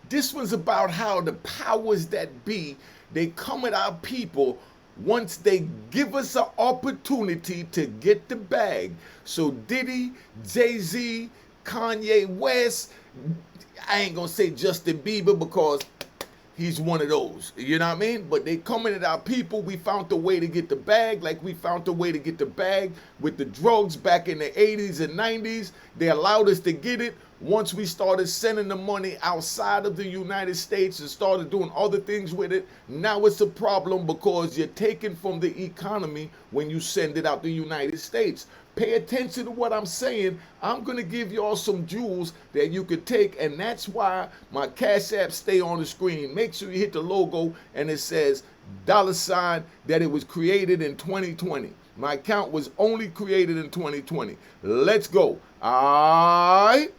This one's about how the powers that be, they come at our people once they give us an opportunity to get the bag. So Diddy, Jay-Z, Kanye West, I ain't gonna say Justin Bieber because he's one of those. You know what I mean? But they coming at our people. We found a way to get the bag, like we found a way to get the bag with the drugs back in the 80s and 90s. They allowed us to get it. Once we started sending the money outside of the United States and started doing other things with it, now it's a problem because you're taking from the economy when you send it out the United States. Pay attention to what I'm saying. I'm going to give y'all some jewels that you could take, and that's why my Cash App stay on the screen. Make sure you hit the logo, and it says $ that it was created in 2020. My account was only created in 2020. Let's go. All right.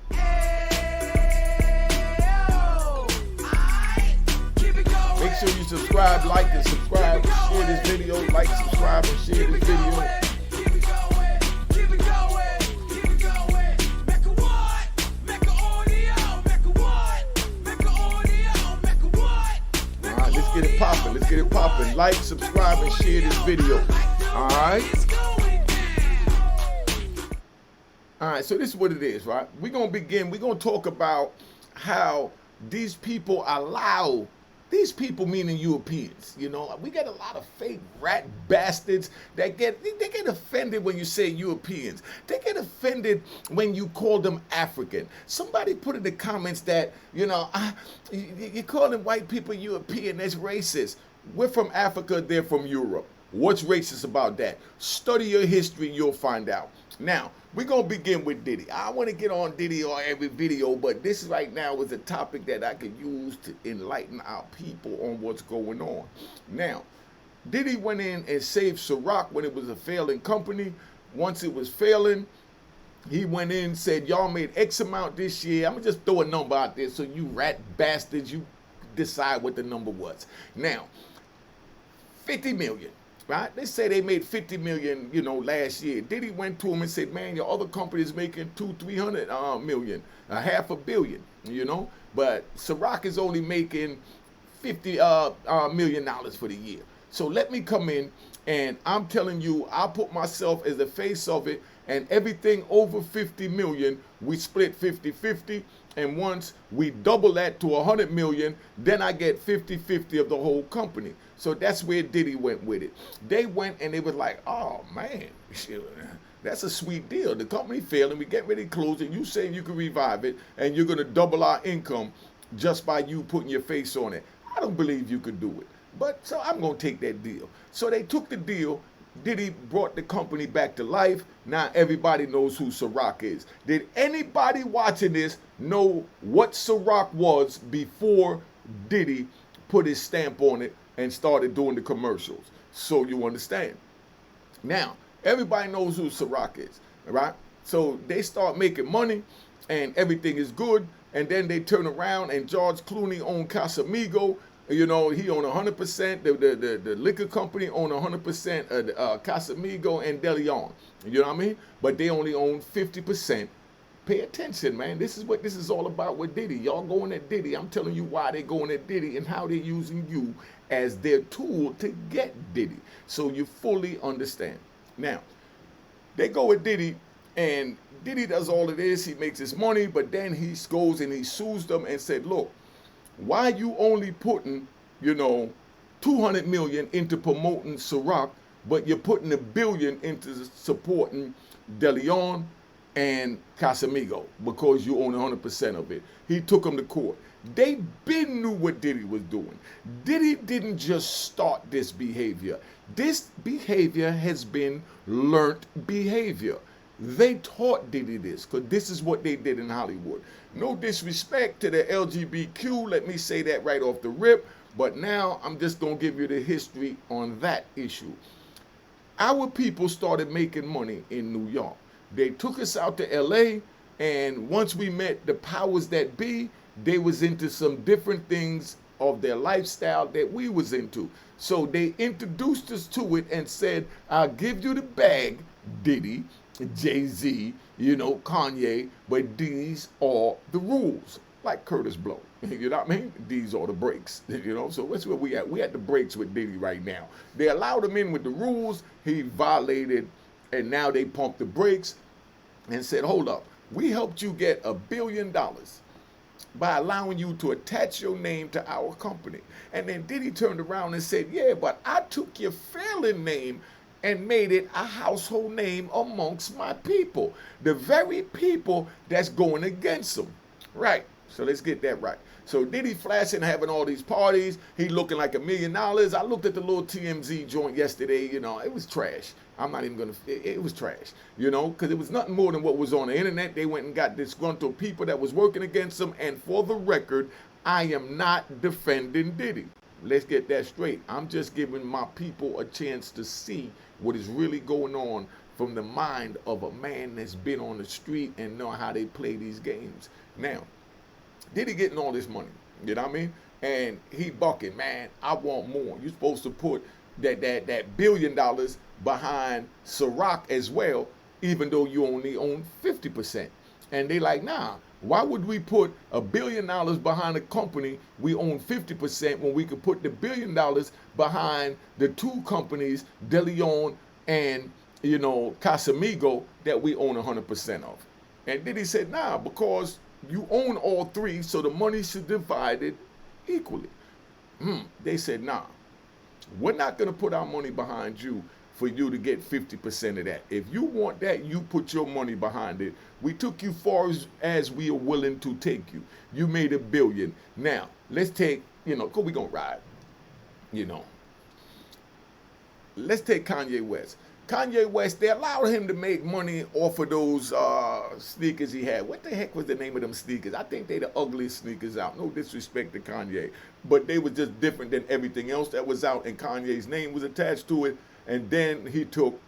Make sure you subscribe, like, and subscribe, share this video, like, subscribe, and share this video. Get it popping. Let's get it popping. Like, subscribe, and share this video. All right. All right. So this is what it is, right? We're gonna begin. We're gonna talk about how these people allow. These people, meaning Europeans, you know, we got a lot of fake rat bastards that get offended when you say Europeans. They get offended when you call them African. Somebody put in the comments that, you know, you're calling white people European, that's racist. We're from Africa, they're from Europe. What's racist about that? Study your history, you'll find out. Now, we're going to begin with Diddy. I want to get on Diddy on every video, but this right now is a topic that I could use to enlighten our people on what's going on. Now, Diddy went in and saved Ciroc when it was a failing company. Once it was failing, he went in and said, y'all made X amount this year. I'm going to just throw a number out there so you rat bastards, you decide what the number was. Now, 50 million. Right? They say they made 50 million, you know, last year. Diddy went to him and said, man, your other company is making 200-300 million, $500 million, you know. But Ciroc is only making $50 million for the year. So let me come in, and I'm telling you, I put myself as the face of it, and everything over 50 million, we split 50-50. And once we double that to 100 million, then I get 50-50 of the whole company. So that's where Diddy went with it. They went and they was like, oh man, that's a sweet deal. The company failed and we get ready to close it. You saying you can revive it and you're going to double our income just by you putting your face on it. I don't believe you could do it. But so I'm going to take that deal. So they took the deal. Diddy brought the company back to life. Now everybody knows who Ciroc is. Did anybody watching this know what Ciroc was before Diddy put his stamp on it and started doing the commercials? So you understand. Now, everybody knows who Ciroc is, right? So they start making money and everything is good. And then they turn around and George Clooney owned Casamigo. You know, he owned 100%, the liquor company owned 100% of Casamigo and De Leon. You know what I mean? But they only own 50%. Pay attention, man. This is what this is all about with Diddy. Y'all going at Diddy. I'm telling you why they're going at Diddy and how they're using you as their tool to get Diddy. So you fully understand. Now, they go with Diddy, and Diddy does all of this. He makes his money, but then he goes and he sues them and said, look, why you only putting, you know, 200 million into promoting Ciroc, but you're putting $1 billion into supporting De Leon and Casamigo because you own 100% of it. He took them to court. They been knew what Diddy was doing. Diddy didn't just start this behavior. This behavior has been learnt behavior. They taught Diddy this because this is what they did in Hollywood. No disrespect to the LGBTQ, let me say that right off the rip, but now I'm just going to give you the history on that issue. Our people started making money in New York. They took us out to LA, and once we met the powers that be, they was into some different things of their lifestyle that we was into. So they introduced us to it and said, I'll give you the bag, Diddy, Jay-Z, you know, Kanye, but these are the rules. like Curtis Blow. You know what I mean? These are the breaks. You know, so that's where we at. We at the breaks with Diddy right now. They allowed him in with the rules. He violated, and now they pumped the brakes and said, hold up, we helped you get $1 billion by allowing you to attach your name to our company. And then Diddy turned around and said, yeah, but I took your failing name and made it a household name amongst my people. The very people that's going against them. Right. So let's get that right. So Diddy flashing, having all these parties. He looking like $1 million. I looked at the little TMZ joint yesterday. You know, it was trash. I'm not even going to, it was trash, you know, because it was nothing more than what was on the internet. They went and got disgruntled people that was working against them. And for the record, I am not defending Diddy. Let's get that straight. I'm just giving my people a chance to see what is really going on from the mind of a man that's been on the street and know how they play these games. Now, Diddy getting all this money, you know what I mean? And he bucking, man, I want more. You're supposed to put that $1 billion behind Ciroc as well, even though you only own 50%. And they like, nah, why would we put $1 billion behind a company we own 50% when we could put the $1 billion behind the two companies, De Leon and, you know, Casamigo, that we own 100% of? And then he said, nah, because you own all three, so the money should be divided equally. They said, nah, we're not going to put our money behind you for you to get 50% of that. If you want that, you put your money behind it. We took you far as we are willing to take you. You made $1 billion. Now, let's take, you know, because we're going to ride, you know. Let's take Kanye West. Kanye West, they allowed him to make money off of those sneakers he had. What the heck was the name of them sneakers? I think they the ugliest sneakers out. No disrespect to Kanye, but they were just different than everything else that was out, and Kanye's name was attached to it. And then he took,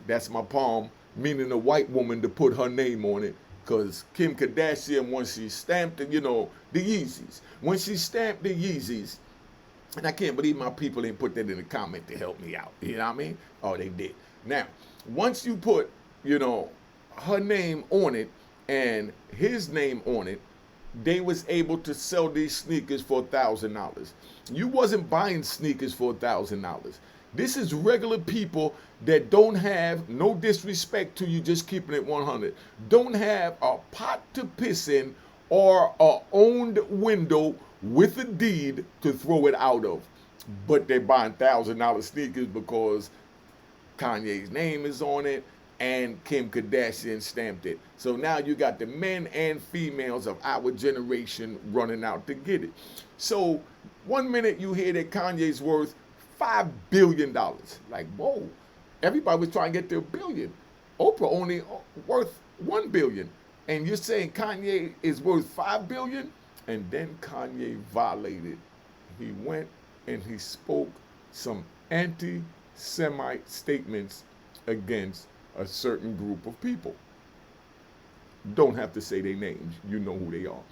that's my palm, meaning a white woman, to put her name on it. Because Kim Kardashian, once she stamped it, you know, the Yeezys. When she stamped the Yeezys, and I can't believe my people ain't put that in the comment to help me out. You know what I mean? Oh, they did. Now, once you put, you know, her name on it and his name on it, they was able to sell these sneakers for $1,000. You wasn't buying sneakers for $1,000. This is regular people that don't have, no disrespect to you, just keeping it 100, don't have a pot to piss in or a owned window with a deed to throw it out of. But they're buying $1,000 sneakers because Kanye's name is on it and Kim Kardashian stamped it. So now you got the men and females of our generation running out to get it. So 1 minute you hear that Kanye's worth $5 billion. Like, whoa, everybody was trying to get to $1 billion. Oprah only worth $1 billion. And you're saying Kanye is worth $5 billion? And then Kanye violated. He went and he spoke some anti-Semite statements against a certain group of people. Don't have to say their names. You know who they are.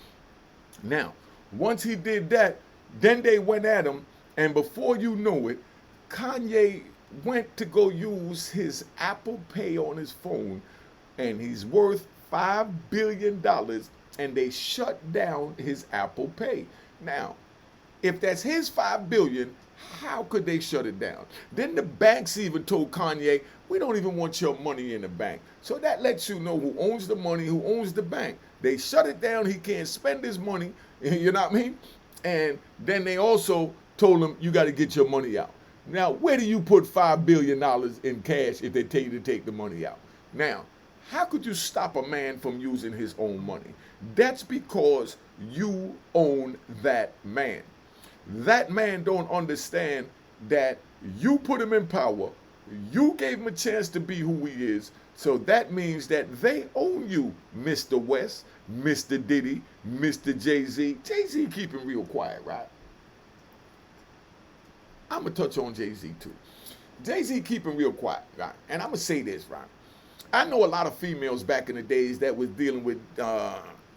Now, once he did that, then they went at him. And before you know it, Kanye went to go use his Apple Pay on his phone, and he's worth $5 billion, and they shut down his Apple Pay. Now, if that's his $5 billion, how could they shut it down? Then the banks even told Kanye, we don't even want your money in the bank. So that lets you know who owns the money, who owns the bank. They shut it down. He can't spend his money. You know what I mean? And then they also told him, you got to get your money out. Now, where do you put $5 billion in cash if they tell you to take the money out? Now, how could you stop a man from using his own money? That's because you own that man. That man don't understand that you put him in power. You gave him a chance to be who he is. So that means that they own you, Mr. West, Mr. Diddy, Mr. Jay-Z. Jay-Z keeping real quiet, right? I'm going to touch on Jay-Z too. Jay-Z keeping real quiet, right? And I'm going to say this, right? I know a lot of females back in the days that was dealing with,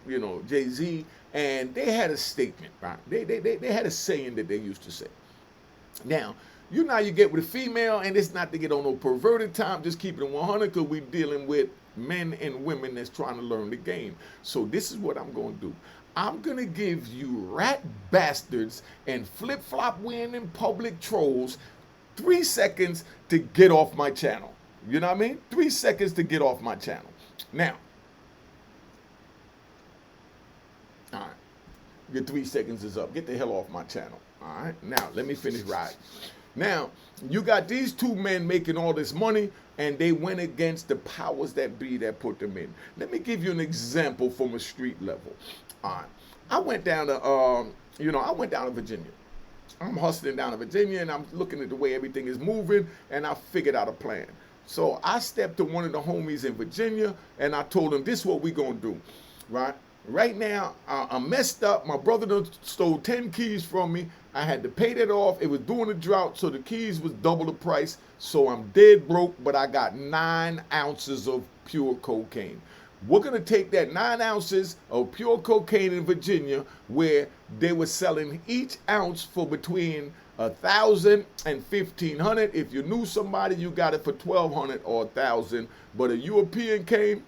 you know, Jay-Z, and they had a statement, right? They had a saying that they used to say. Now, you know how you get with a female, and it's not to get on no perverted time, just keep it 100, because we're dealing with men and women that's trying to learn the game. So this is what I'm going to do. I'm going to give you rat bastards and flip-flop wearing in public trolls 3 seconds to get off my channel. You know what I mean? 3 seconds to get off my channel. Now, all right, your 3 seconds is up. Get the hell off my channel. All right, now let me finish riding. Now, you got these two men making all this money, and they went against the powers that be that put them in. Let me give you an example from a street level. All right, I went down to, I went down to Virginia. I'm hustling down to Virginia, and I'm looking at the way everything is moving, and I figured out a plan. So I stepped to one of the homies in Virginia, and I told him, this is what we gonna do, right? Right now, I'm messed up. My brother done stole 10 keys from me. I had to pay that off. It was during the drought, so the keys was double the price. So I'm dead broke, but I got 9 ounces of pure cocaine. We're going to take that 9 ounces of pure cocaine in Virginia, where they were selling each ounce for between $1,000 and $1,500. If you knew somebody, you got it for $1,200 or $1,000. But a European came,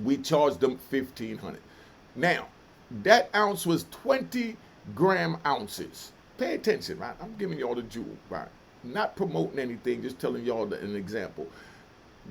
we charged them $1,500. Now, that ounce was 20-gram ounces. Pay attention, right? I'm giving y'all the jewel, right? Not promoting anything, just telling y'all an example.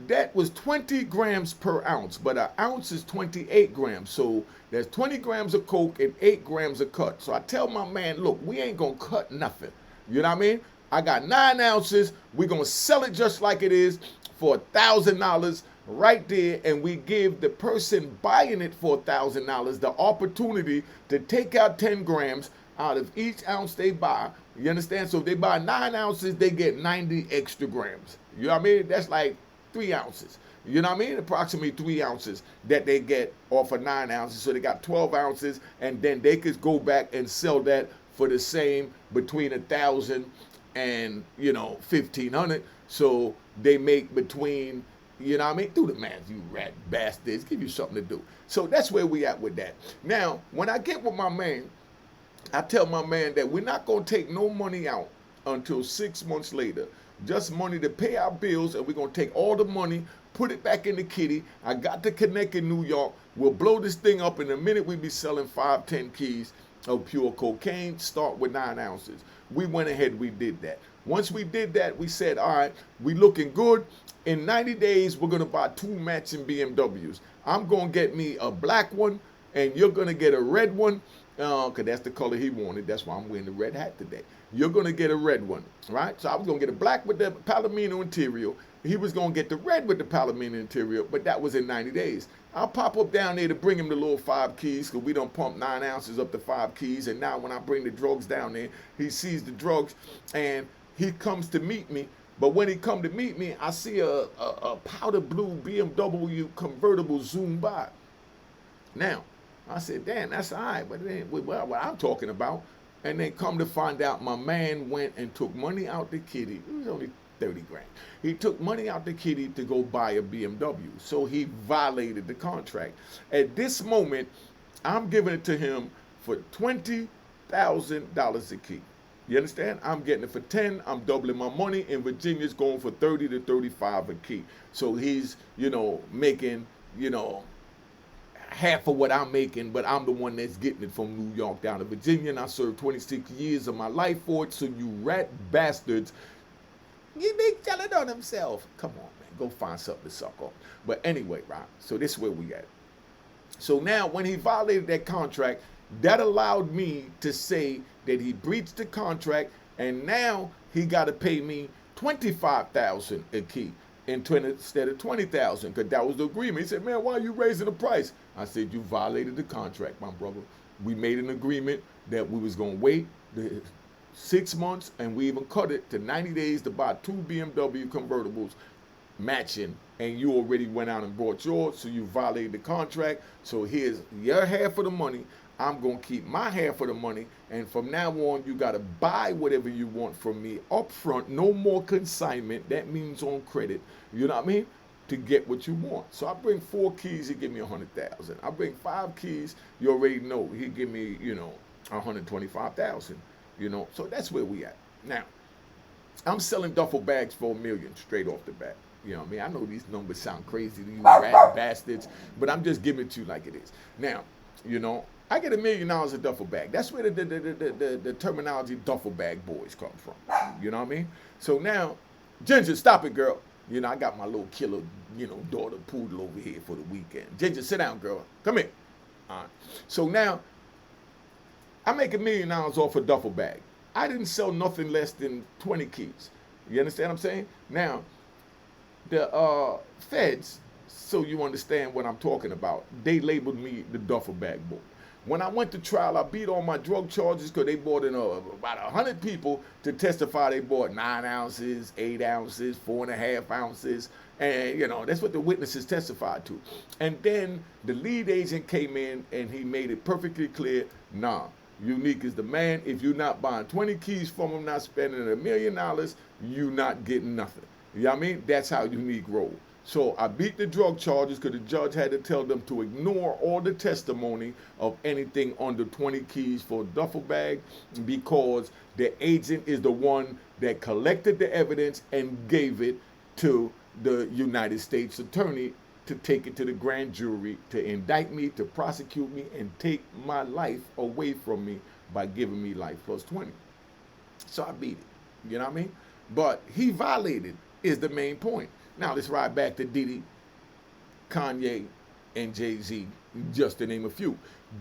That was 20 grams per ounce, but an ounce is 28 grams. So there's 20 grams of coke and 8 grams of cut. So I tell my man, look, we ain't gonna cut nothing. You know what I mean? I got 9 ounces. We're gonna sell it just like it is for $1,000 right there, and we give the person buying it for $1,000 the opportunity to take out 10 grams out of each ounce they buy. You understand? So if they buy 9 ounces, they get 90 extra grams. You know what I mean? That's like 3 ounces. You know what I mean? Approximately 3 ounces that they get off of 9 ounces. So they got 12 ounces, and then they could go back and sell that for the same between $1,000 and $1,500. So they make between, you know what I mean? Do the math, you rat bastards. Give you something to do. So that's where we at with that. Now, when I get with my man, I tell my man that we're not going to take no money out until 6 months later. Just money to pay our bills, and we're going to take all the money, put it back in the kitty. I got to connect in New York. We'll blow this thing up in a minute. We'll be selling 5, 10 keys of pure cocaine, start with 9 ounces. We went ahead, we did that. Once we did that, we said, all right, we looking good. In 90 days, we're going to buy 2 matching BMWs. I'm going to get me a black one, and you're going to get a red one, because that's the color he wanted. That's why I'm wearing the red hat today. You're going to get a red one, right? So I was going to get a black with the Palomino interior. He was going to get the red with the Palomino interior, but that was in 90 days. I'll pop up down there to bring him the little 5 keys, because we don't pump 9 ounces up to 5 keys. And now when I bring the drugs down there, he sees the drugs, and he comes to meet me. But when he come to meet me, I see a powder blue BMW convertible zoom by. Now, I said, damn, that's all right, but it ain't what I'm talking about. And then come to find out, my man went and took money out the kitty. It was only 30 grand. He took money out the kitty to go buy a BMW. So he violated the contract. At this moment, I'm giving it to him for $20,000 a key. You understand? I'm getting it for 10. I'm doubling my money. In Virginia, it's going for 30 to 35 a key. So he's, making, half of what I'm making, but I'm the one that's getting it from New York down to Virginia, and I served 26 years of my life for it. So you rat bastards, you big telling on himself. Come on, man, go find something to suck on. But anyway, right, so this is where we at. So now when he violated that contract, that allowed me to say that he breached the contract, and now he got to pay me $25,000 a key instead of $20,000, because that was the agreement. He said, man, why are you raising the price? I said, you violated the contract, my brother. We made an agreement that we was going to wait the 6 months, and we even cut it to 90 days to buy 2 BMW convertibles matching, and you already went out and bought yours, so you violated the contract. So here's your half of the money. I'm going to keep my half of the money, and from now on, you got to buy whatever you want from me up front. No more consignment. That means on credit. You know what I mean? To get what you want. So I bring 4 keys, he give me $100,000. I bring 5 keys, you already know, he give me, $125,000. So that's where we at. Now, I'm selling duffel bags for $1 million straight off the bat. You know what I mean? I know these numbers sound crazy to you rat bastards, but I'm just giving it to you like it is. Now, I get $1 million a duffel bag. That's where the terminology duffel bag boys come from. You know what I mean? So now, Ginger, stop it, girl. You know, I got my little killer, daughter poodle over here for the weekend. Ginger, sit down, girl. Come here. All right. So now, I make $1 million off a duffel bag. I didn't sell nothing less than 20 keys. You understand what I'm saying? Now, the feds, so you understand what I'm talking about, they labeled me the duffel bag boy. When I went to trial, I beat all my drug charges because they brought in about 100 people to testify. They bought 9 ounces, 8 ounces, 4.5 ounces. And, that's what the witnesses testified to. And then the lead agent came in and he made it perfectly clear, nah, Unique is the man. If you're not buying 20 keys from him, not spending $1 million, you're not getting nothing. You know what I mean? That's how Unique rolled. So I beat the drug charges because the judge had to tell them to ignore all the testimony of anything under 20 keys for a duffel bag because the agent is the one that collected the evidence and gave it to the United States attorney to take it to the grand jury to indict me, to prosecute me, and take my life away from me by giving me life plus 20. So I beat it. You know what I mean? But he violated is the main point. Now let's ride back to Diddy, Kanye, and Jay-Z, just to name a few.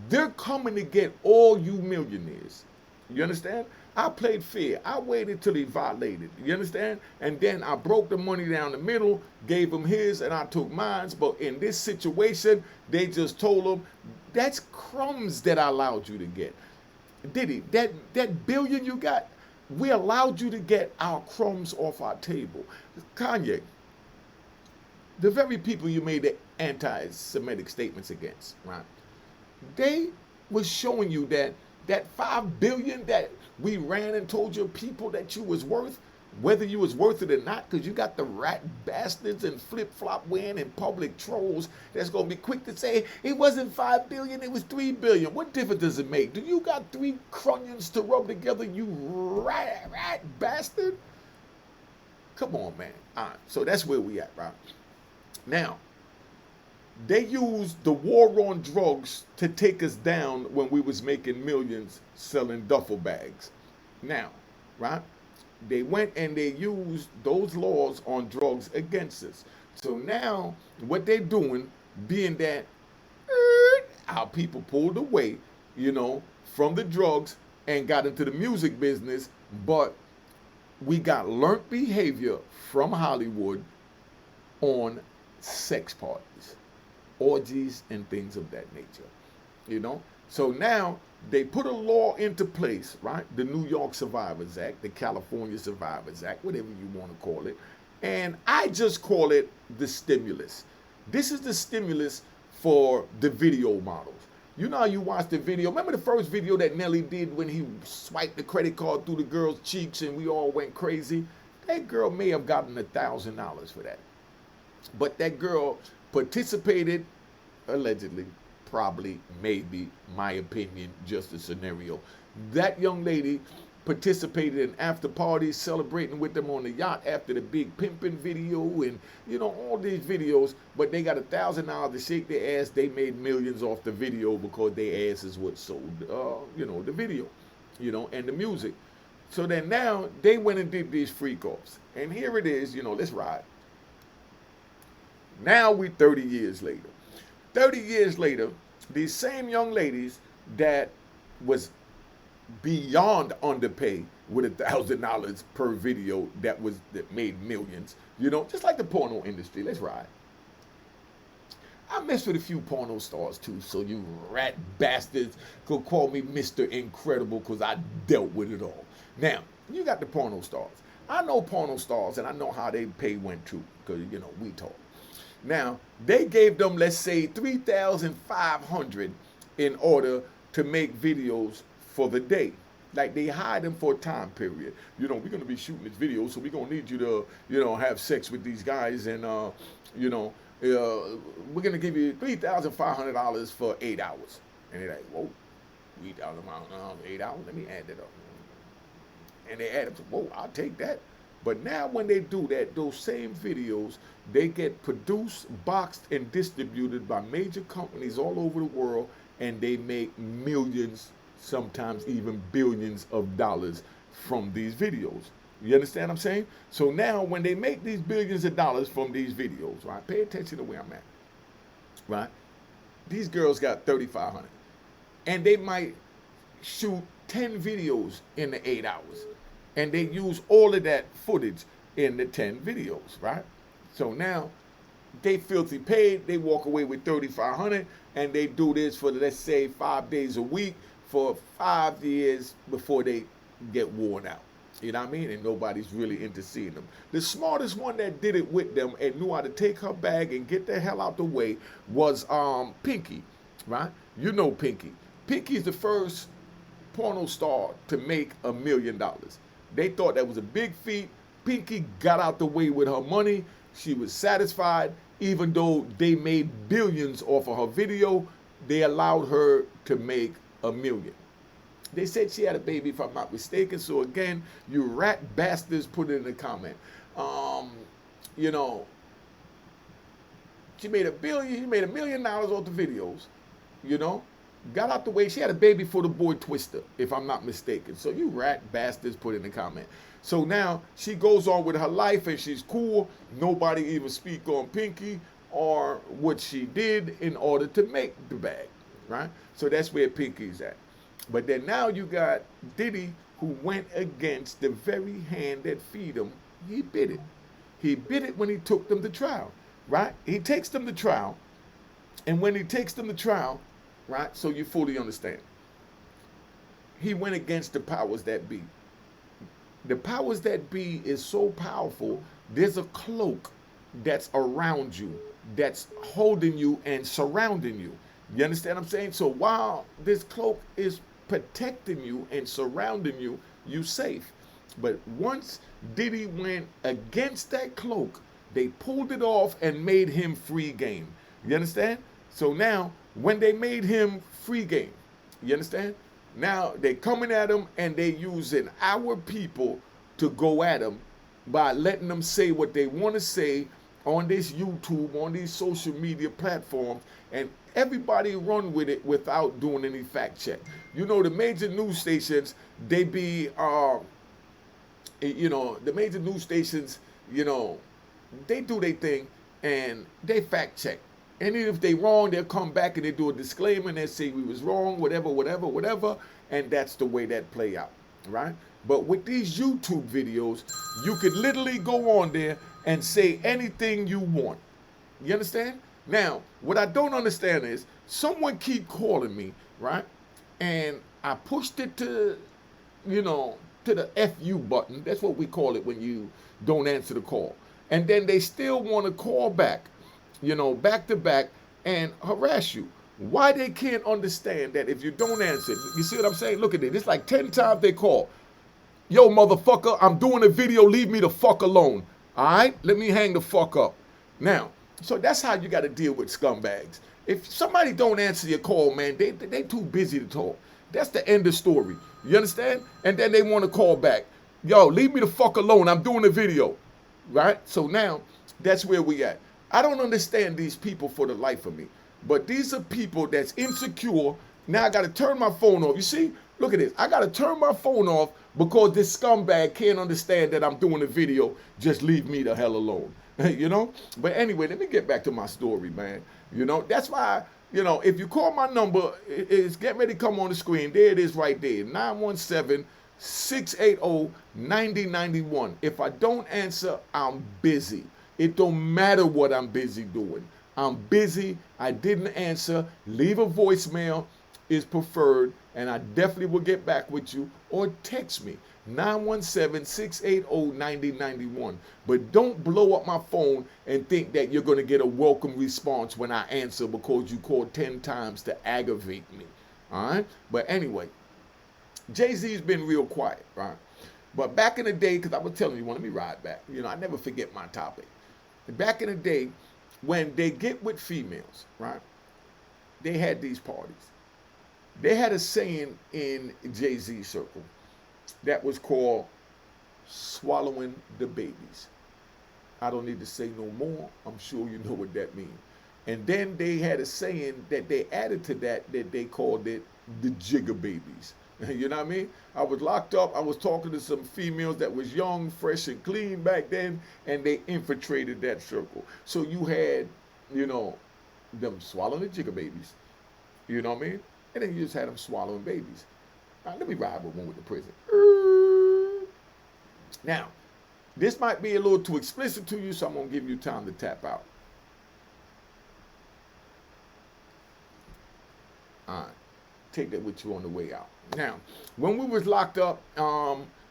They're coming to get all you millionaires. You understand? I played fair. I waited till he violated. You understand? And then I broke the money down the middle, gave him his, and I took mine. But in this situation, they just told him, that's crumbs that I allowed you to get. Diddy, that billion you got, we allowed you to get our crumbs off our table. Kanye, the very people you made the anti-Semitic statements against, right? They was showing you that $5 billion that we ran and told your people that you was worth, whether you was worth it or not, because you got the rat bastards and flip-flop wearing and public trolls that's going to be quick to say, it wasn't $5 billion, it was $3 billion. What difference does it make? Do you got 3 crunions to rub together, you rat bastard? Come on, man. All right, so that's where we at, right? Now, they used the war on drugs to take us down when we was making millions selling duffel bags. Now, right? They went and they used those laws on drugs against us. So now, what they're doing, being that our people pulled away, from the drugs and got into the music business, but we got learned behavior from Hollywood on sex parties, orgies, and things of that nature, So now they put a law into place, right? The New York Survivors Act, the California Survivors Act, whatever you want to call it. And I just call it the stimulus. This is the stimulus for the video models. You know how you watch the video? Remember the first video that Nelly did when he swiped the credit card through the girl's cheeks and we all went crazy? That girl may have gotten $1,000 for that. But that girl participated, allegedly, probably, maybe, my opinion, just a scenario. That young lady participated in after parties, celebrating with them on the yacht after the big pimping video and, all these videos. But they got $1,000 to shake their ass. They made millions off the video because their ass is what sold, the video, and the music. So then now they went and did these freak-offs. And here it is, let's ride. Now we 30 years later. 30 years later, these same young ladies that was beyond underpay with $1,000 per video that made millions, just like the porno industry. Let's ride. I mess with a few porno stars too, so you rat bastards could call me Mr. Incredible because I dealt with it all. Now, you got the porno stars. I know porno stars and I know how they pay went too, because, we talk. Now, they gave them, let's say, $3,500 in order to make videos for the day. Like, they hired them for a time period. We're going to be shooting this video, so we're going to need you to, have sex with these guys. And, we're going to give you $3,500 for 8 hours. And they're like, whoa, $3,500 for 8 hours? Let me add that up. And they add up, whoa, I'll take that. But now when they do that, those same videos, they get produced, boxed, and distributed by major companies all over the world, and they make millions, sometimes even billions of dollars from these videos. You understand what I'm saying? So now when they make these billions of dollars from these videos, right? Pay attention to where I'm at, right? These girls got 3,500, and they might shoot 10 videos in the 8 hours, and they use all of that footage in the 10 videos, right? So now they filthy paid, they walk away with 3,500, and they do this for, let's say, 5 days a week for 5 years before they get worn out. You know what I mean? And nobody's really into seeing them. The smartest one that did it with them and knew how to take her bag and get the hell out the way was Pinky, right? You know Pinky. Pinky's the first porno star to make $1 million. They thought that was a big feat. Pinky got out the way with her money. She was satisfied. Even though they made billions off of her video, they allowed her to make $1 million. They said she had a baby, if I'm not mistaken. So again, you rat bastards, put it in the comment. You know, she made $1 million off the videos, you know. Got out the way. She had a baby for the boy Twister, if I'm not mistaken. So you rat bastards, put it in the comment. So now she goes on with her life and she's cool. Nobody even speak on Pinky or what she did in order to make the bag, right? So that's where Pinky's at. But then now you got Diddy, who went against the very hand that feed him. He bit it. He bit it when he took them to trial, right? He takes them to trial. And when he takes them to trial, right, so you fully understand, he went against the powers that be. The powers that be is so powerful, there's a cloak that's around you, that's holding you and surrounding you. You understand what I'm saying? So while this cloak is protecting you and surrounding you, you safe. But once Diddy went against that cloak, they pulled it off and made him free game. You understand? So now, when they made him free game, you understand? Now they coming at him and they using our people to go at him by letting them say what they want to say on this YouTube, on these social media platforms, and everybody run with it without doing any fact check. You know, the major news stations, they be, you know, the major news stations, you know, they do their thing and they fact check. And even if they wrong, they'll come back and they do a disclaimer and they say we was wrong, whatever, and that's the way that play out, right? But with these YouTube videos, you could literally go on there and say anything you want. You understand? Now, what I don't understand is someone keep calling me, right? And I pushed it to, you know, to the FU button. That's what we call it when you don't answer the call. And then they still want to call back, you know, back to back and harass you. Why they can't understand that if you don't answer, you see what I'm saying? Look at it. It's like 10 times they call. Yo, motherfucker, I'm doing a video. Leave me the fuck alone. All right? Let me hang the fuck up. Now, so that's how you got to deal with scumbags. If somebody don't answer your call, man, they too busy to talk. That's the end of the story. You understand? And then they want to call back. Yo, leave me the fuck alone. I'm doing a video. Right? So now, that's where we at. I don't understand these people for the life of me. But these are people that's insecure. Now I got to turn my phone off. You see? Look at this. I got to turn my phone off because this scumbag can't understand that I'm doing a video. Just leave me the hell alone. You know? But anyway, let me get back to my story, man. You know, that's why, you know, if you call my number, it's get ready to come on the screen. There it is right there. 917-680-9091. If I don't answer, I'm busy. It don't matter what I'm busy doing. I'm busy. I didn't answer. Leave a voicemail is preferred, and I definitely will get back with you, or text me 917-680-9091. But don't blow up my phone and think that you're going to get a welcome response when I answer because you called 10 times to aggravate me. All right? But anyway, Jay-Z's been real quiet, right? But back in the day, because I was telling you, let me ride back. You know, I never forget my topic. Back in the day, when they get with females, right, they had these parties. They had a saying in Jay-Z circle that was called swallowing the babies. I don't need to say no more. I'm sure you know what that means. And then they had a saying that they added to that they called it the jigger babies. You know what I mean? I was locked up. I was talking to some females that was young, fresh, and clean back then, and they infiltrated that circle. So you had, you know, them swallowing the jigger babies. You know what I mean? And then you just had them swallowing babies. Now, let me ride with one with the prison. Now, this might be a little too explicit to you, so I'm going to give you time to tap out. All right. Take that with you on the way out. Now, when we was locked up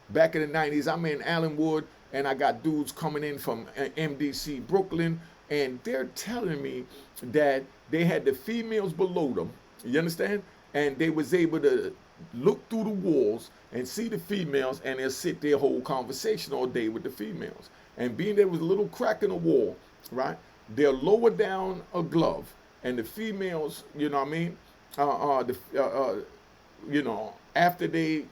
back in the 90s, I'm in Allenwood, and I got dudes coming in from MDC, Brooklyn, and they're telling me that they had the females below them, you understand? And they was able to look through the walls and see the females, and they'll sit there whole conversation all day with the females. And being there was a little crack in the wall, right? They'll lower down a glove, and the females, you know what I mean? You know, after they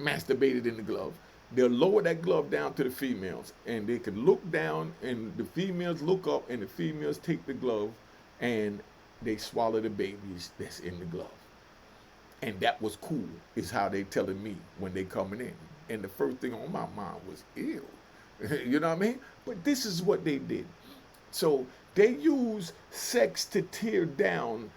masturbated in the glove, they'll lower that glove down to the females, and they can look down, and the females look up, and the females take the glove, and they swallow the babies that's in the glove. And that was cool, is how they telling me when they coming in. And the first thing on my mind was, ew. You know what I mean? But this is what they did. So they use sex to tear down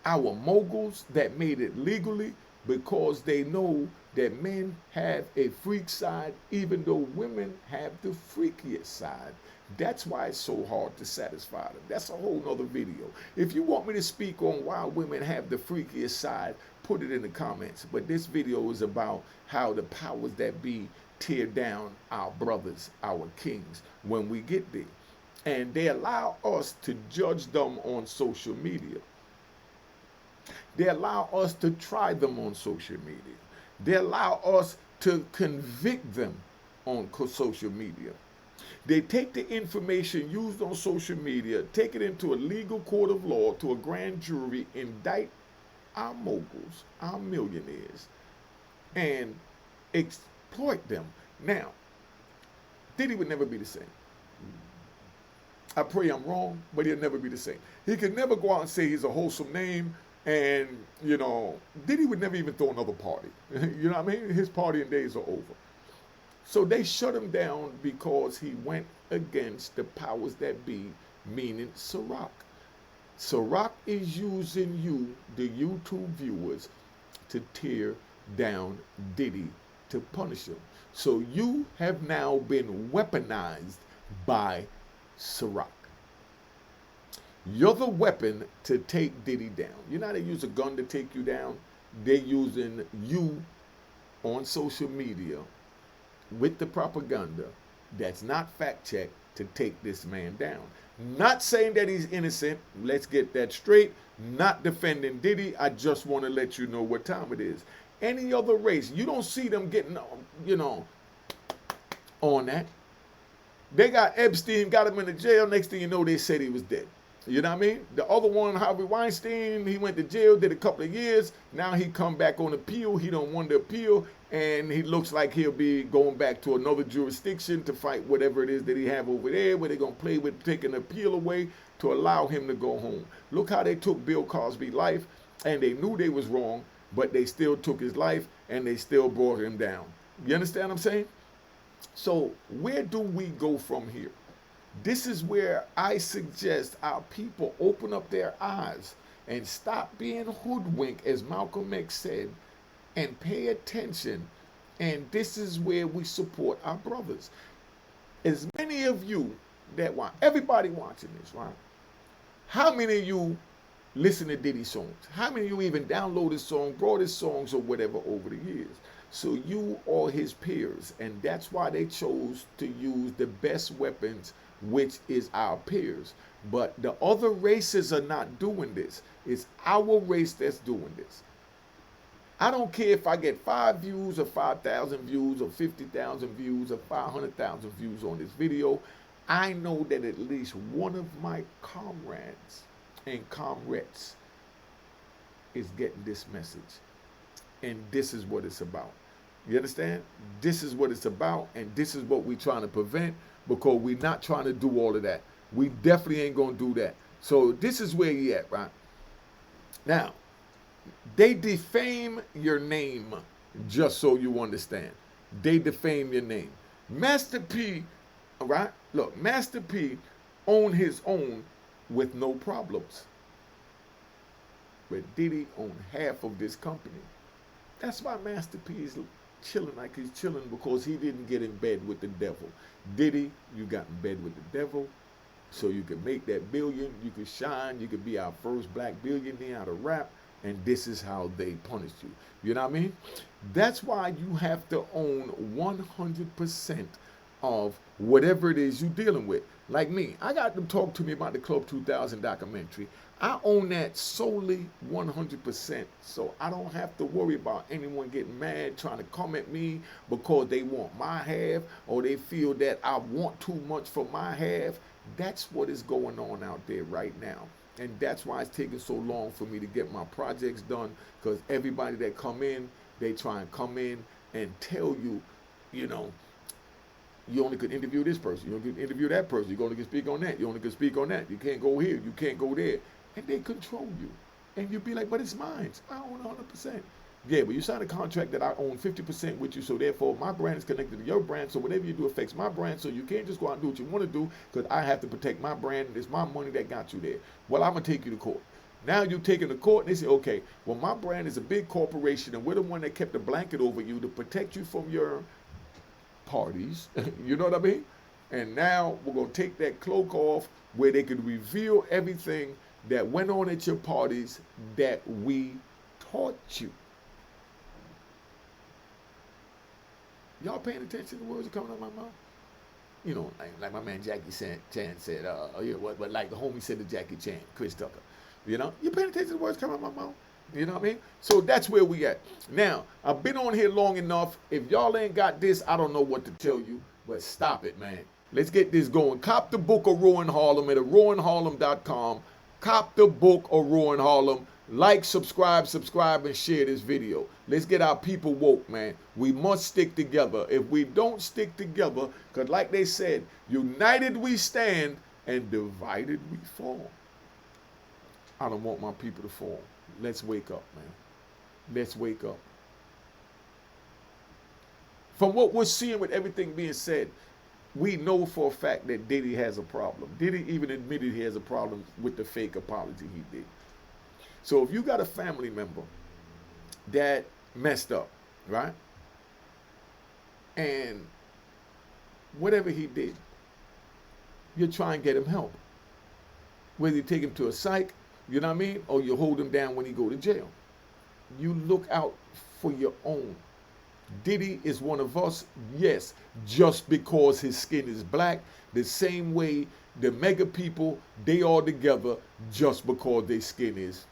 our moguls that made it legally, because they know that men have a freak side, even though women have the freakiest side. That's why it's so hard to satisfy them. That's a whole nother video. If you want me to speak on why women have the freakiest side, put it in the comments. But this video is about how the powers that be tear down our brothers, our kings, when we get there. And they allow us to judge them on social media. They allow us to try them on social media. They allow us to convict them on social media. They take the information used on social media, take it into a legal court of law, to a grand jury, indict our moguls, our millionaires, and exploit them. Now, Diddy would never be the same. I pray I'm wrong, but he'll never be the same. He could never go out and say he's a wholesome name. And, you know, Diddy would never even throw another party. You know what I mean? His partying days are over. So they shut him down because he went against the powers that be, meaning Ciroc. Ciroc is using you, the YouTube viewers, to tear down Diddy, to punish him. So you have now been weaponized by Ciroc. You're the weapon to take Diddy down. You know how they use a gun to take you down? They're using you on social media with the propaganda that's not fact-checked to take this man down. Not saying that he's innocent. Let's get that straight. Not defending Diddy. I just want to let you know what time it is. Any other race, you don't see them getting, you know, on that. They got Epstein, got him in the jail. Next thing you know, they said he was dead. You know what I mean? The other one, Harvey Weinstein, he went to jail, did a couple of years. Now he come back on appeal. He don't want to appeal. And he looks like he'll be going back to another jurisdiction to fight whatever it is that he have over there, where they're going to play with taking the appeal away to allow him to go home. Look how they took Bill Cosby's life, and they knew they was wrong, but they still took his life, and they still brought him down. You understand what I'm saying? So where do we go from here? This is where I suggest our people open up their eyes and stop being hoodwinked, as Malcolm X said, and pay attention. And this is where we support our brothers. As many of you that want, everybody watching this, right? How many of you listen to Diddy songs? How many of you even download his song, brought his songs or whatever over the years? So you are his peers, and that's why they chose to use the best weapons, which is our peers. But the other races are not doing this. It's our race that's doing this. I don't care if I get 5 views or 5,000 views or 50,000 views or 500,000 views on this video. I know that at least one of my comrades and comrades is getting this message. And this is what it's about. You understand? This is what it's about, and this is what we're trying to prevent, because we're not trying to do all of that. We definitely ain't going to do that. So this is where you at, right? Now, they defame your name, just so you understand. They defame your name. Master P, all right? Look, Master P owned his own with no problems. But Diddy owned half of this company. That's why Master P is chilling like he's chilling, because he didn't get in bed with the devil. Diddy, you got in bed with the devil so you could make that billion, you could shine, you could be our first black billionaire out of rap, and this is how they punished you. You know what I mean? That's why you have to own 100% of whatever it is you're dealing with. Like me, I got them talk to me about the Club 2000 documentary. I own that solely 100%, so I don't have to worry about anyone getting mad trying to come at me because they want my half or they feel that I want too much for my half. That's what is going on out there right now. And that's why it's taking so long for me to get my projects done, because everybody that come in, they try and come in and tell you, you know, you only could interview this person, you only could interview that person, you only can speak on that, you only can speak on that, you can't go here, you can't go there. And they control you. And you'll be like, but it's mine. I own 100%. Yeah, but you signed a contract that I own 50% with you, so therefore my brand is connected to your brand, so whatever you do affects my brand, so you can't just go out and do what you want to do, because I have to protect my brand, and it's my money that got you there. Well, I'm going to take you to court. Now you take it to court, and they say, okay, well, my brand is a big corporation, and we're the one that kept a blanket over you to protect you from your parties. You know what I mean? And now we're going to take that cloak off where they could reveal everything that went on at your parties that we taught you. Y'all paying attention to the words that coming out of my mouth? You know, like my man Jackie Chan said, but like the homie said to Jackie Chan, Chris Tucker. You know, you paying attention to the words coming out of my mouth? You know what I mean? So that's where we at. Now, I've been on here long enough. If y'all ain't got this, I don't know what to tell you, but stop it, man. Let's get this going. Cop the book of Roaring Harlem at roaringharlem.com. Cop the book of Roaring Harlem. Like, subscribe, and share this video. Let's get our people woke, man. We must stick together. If we don't stick together, because like they said, united we stand and divided we fall. I don't want my people to fall. Let's wake up, man. Let's wake up. From what we're seeing with everything being said, we know for a fact that Diddy has a problem. Diddy even admitted he has a problem with the fake apology he did. So if you got a family member that messed up, right? And whatever he did, you try and get him help. Whether you take him to a psych, you know what I mean? Or you hold him down when he go to jail. You look out for your own. Diddy is one of us, yes, just because his skin is black, the same way the Mecca people, they all together just because their skin is.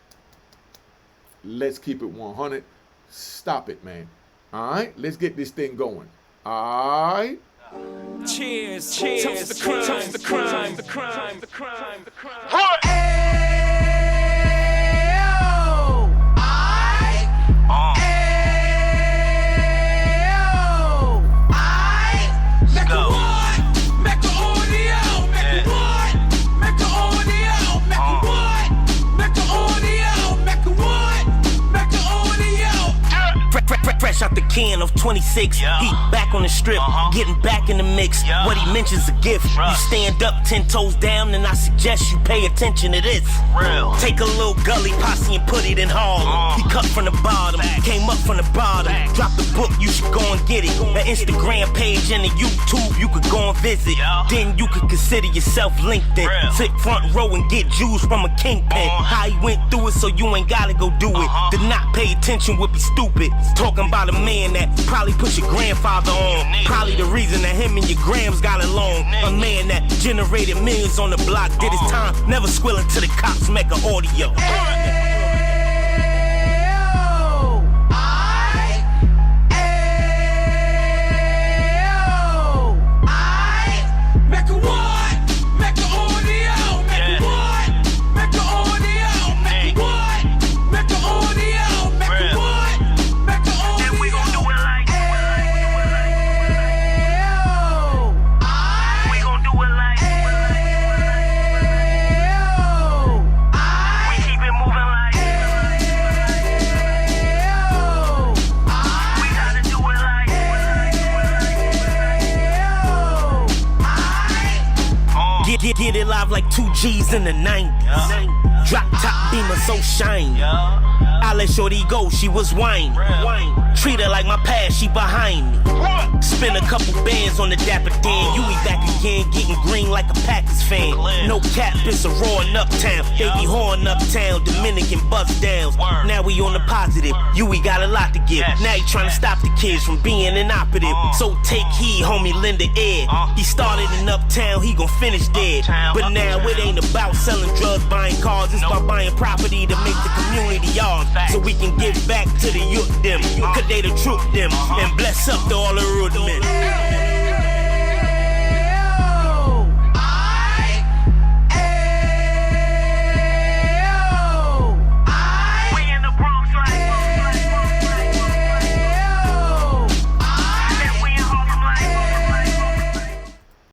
Let's keep it 100. Stop it, man. All right? Let's get this thing going. All right? Cheers, cheers, toast the crime, toast the crime, the crime, the crime, the crime. Fresh out the can of 26, yeah. He back on the strip, getting back in the mix. Yeah. What he mentions a gift. Rush. You stand up 10 toes down, and I suggest you pay attention to this. Real. Take a little gully posse and put it in Harlem. He cut from the bottom, came up from the bottom. Drop the book, you should go and get it. An Instagram page and a YouTube you could go and visit. Yeah. Then you could consider yourself LinkedIn. Real. Sit front row and get Jews from a kingpin. How he went through it, so you ain't gotta go do it. To not pay attention would be stupid. Talking about a man that probably put your grandfather on. Probably the reason that him and your grams got along. A man that generated millions on the block, did his time, never squilling to the cops, Mecca audio. get it live like 2 G's in the 90s. Drop top beamer so shiny. I let shorty go, she was whining. Treat her like my past, she behind me. Spend a couple bands on the Dapper Dan. You be back again, getting green like a Packers fan. No cap, it's a roaring uptown. They be horn uptown, Dominican bust downs. Now we on the positive, we got a lot to give. Now he trying to stop the kids from being inoperative. So take heed, homie, lend a ear. He started in uptown, he gon' finish dead. But now it ain't about selling drugs, buying cars. It's about buying property to make the community yours. So we can give back to the youth them. Cause they the truth them. And bless up to all the root men.